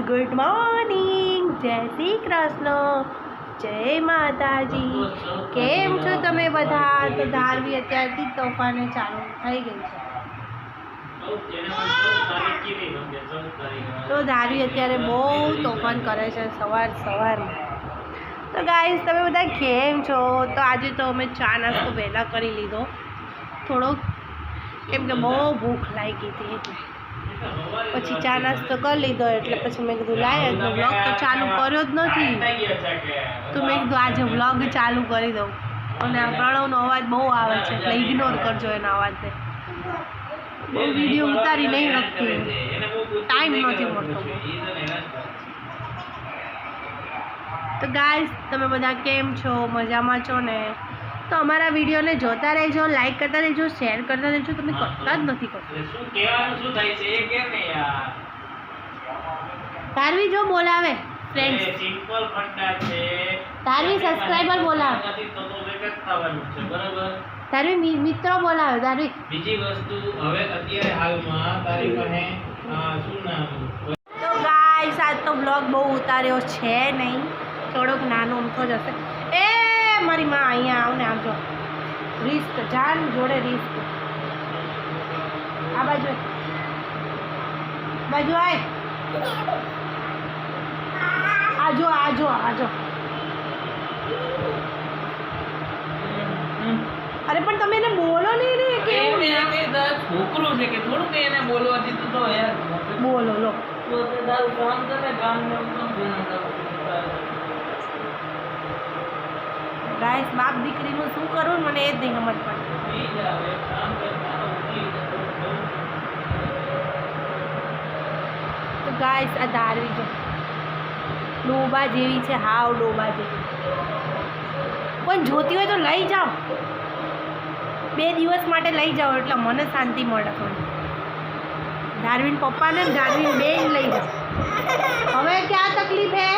Good morning, જય શ્રી કૃષ્ણ, જય માતાજી। કેમ છો તમે બધા? તો ધારવી અત્યારથી તોફાને ચાલુ થઈ ગઈ છે। તો ધારવી અત્યારે બહુ તોફાન કરે છે સવારમાં। તો ગાઈસ તમે બધા કેમ છો? તો આજે તો અમે ચા નાસ્તો વહેલા કરી લીધો થોડોક, કેમ કે બહુ ભૂખ લાગી હતી એટલે પછી ચા નાસ્તો કરી લીધો। એટલે પછી મેં કીધું લાય તો વ્લોગ તો ચાલુ કર્યો જ નથી, તો મેં કીધું આજે વ્લોગ ચાલુ કરી દઉં। અને આ પ્રણવનો અવાજ બહુ આવે છે એટલે ઇગ્નોર કરજો એના અવાજને। બહુ વિડીયો ઉતારી નહીં શકતી, ટાઈમ નથી મળતો। તો ગાઈસ તમે બધા કેમ છો? મજામાં છો ને? તો અમારા વિડીયોને જોતા રહેજો, લાઈક કરતા રહેજો, શેર કરતા રહેજો। તમે કરતા જ નથી કરતા। ધારવી જો બોલાવે ફ્રેન્ડ્સ, સિમ્પલ ફંડા છે। ધારવી સબસ્ક્રાઇબર બોલાવે, ધારવી મિત્રો બોલાવે। ધારવી બીજી વસ્તુ હવે અત્યારે હાલમાં તારી પાસે શું નામ? તો ગાઈસ આજ તો બ્લોગ બહુ ઉતાર્યો છે નહીં, થોડોક નાનો અમથો જ હશે। એ મારી માં અહીંયા આવ ને, આવજો। રિસ્ક જાન જોડે રિસ્ક। આ બાજુ આય, આજો આજો આજો। અરે પણ તમે એને બોલો નહીં ને કે છોકરો છે કે થોડું કે એને બોલવાથી તો યાર બોલો લો। તો તે તારું કામ કરે, કામ ને ગાઈસ બાપ દીકરીનું શું કરું મને એ જ નહીં સમજ પડતી। તો ગાઈસ આ ધારવી જો ડોબા જેવી છે, હાવ ડોબા જેવી। કોઈ જોતી હોય તો લઈ જાઓ, 2 દિવસ માટે લઈ જાઓ એટલે મને શાંતિ મળે થોડી। ધારવીન પપ્પાને ધારવીન બેન લઈ જાઓ। હવે ક્યાં તકલીફ હે?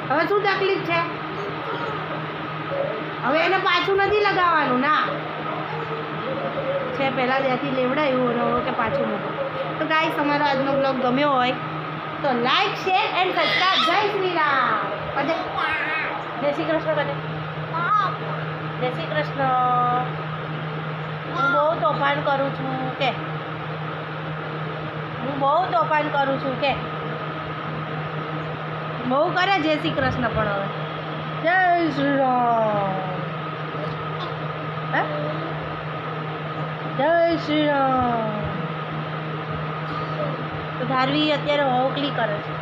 હવે શું તકલીફ છે? હવે એને પાછું નથી લગાવવાનું ના છે, પહેલાં ત્યાંથી લેવડાયું અને હવે કે પાછું મૂકો। તો ગાઈસ અમારો આજનો બ્લોગ ગમ્યો હોય તો લાઈક, શેર એન્ડ સબસ્ક્રાઇબ। જય શ્રી રામ, કદે જય શ્રી કૃષ્ણ, કદે જય શ્રી કૃષ્ણ। હું બહુ તોફાન કરું છું કે બહુ કરે જય શ્રી કૃષ્ણ। પણ હવે જય શ્રી રામ, જય શ્રી રામ। તો ધારવી અત્યારે હોકલી કરે છે।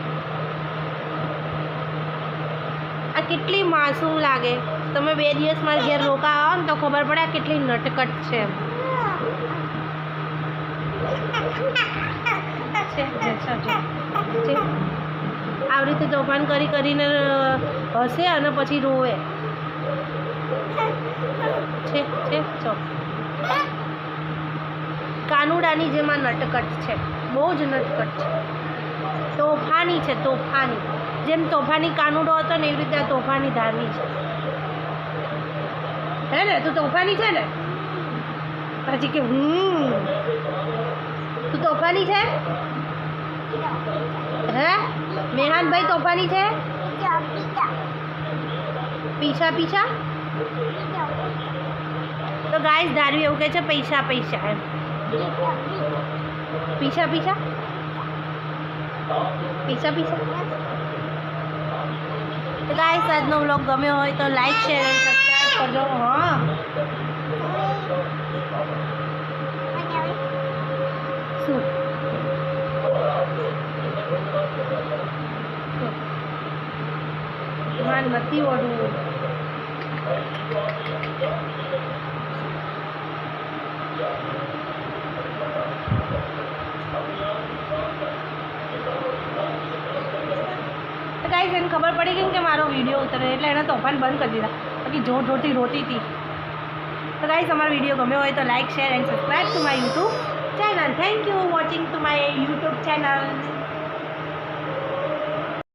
આ કેટલી માસૂમ લાગે, તમે 2 દિવસ મારા ઘેર રોકા આવો ને તો ખબર પડે આ કેટલી નટકટ છે એમ। આવી રીતે તોફાન કરીને હસે અને પછી રોવે છે। કાનુડાની જેમાં નટકટ છે, બહુ જ નટકટ છે, તોફાની છે, તોફાની। જેમ તોફાની કાનુડો હતો ને એવી રીતે આ તોફાની ધારવી છે, હે ને? તું તોફાની છે ને? પછી કે તું તોફાની છે હે? મેહાનભાઈ તોફાની છે? પીછા તો ગાઈસ ધારવી એવું કહે છે પૈસા એમ। પીછા તો ગાઈસ આજનો વ્લોગ ગમ્યો હોય તો લાઈક, શેર અને સબસ્ક્રાઇબ કરજો। હા શું માન નથી ઓઢવું। તો ગાઈસ એને ખબર પડી ગઈ કે મારો વિડીયો ઉતરે એટલે એને તોફાન બંધ કરી દીધા, બાકી જોરથી રોતી હતી। તો ગાઈસ અમારો વિડીયો ગમ્યો હોય તો like, share and subscribe to my YouTube channel. Thank you watching to my YouTube channel.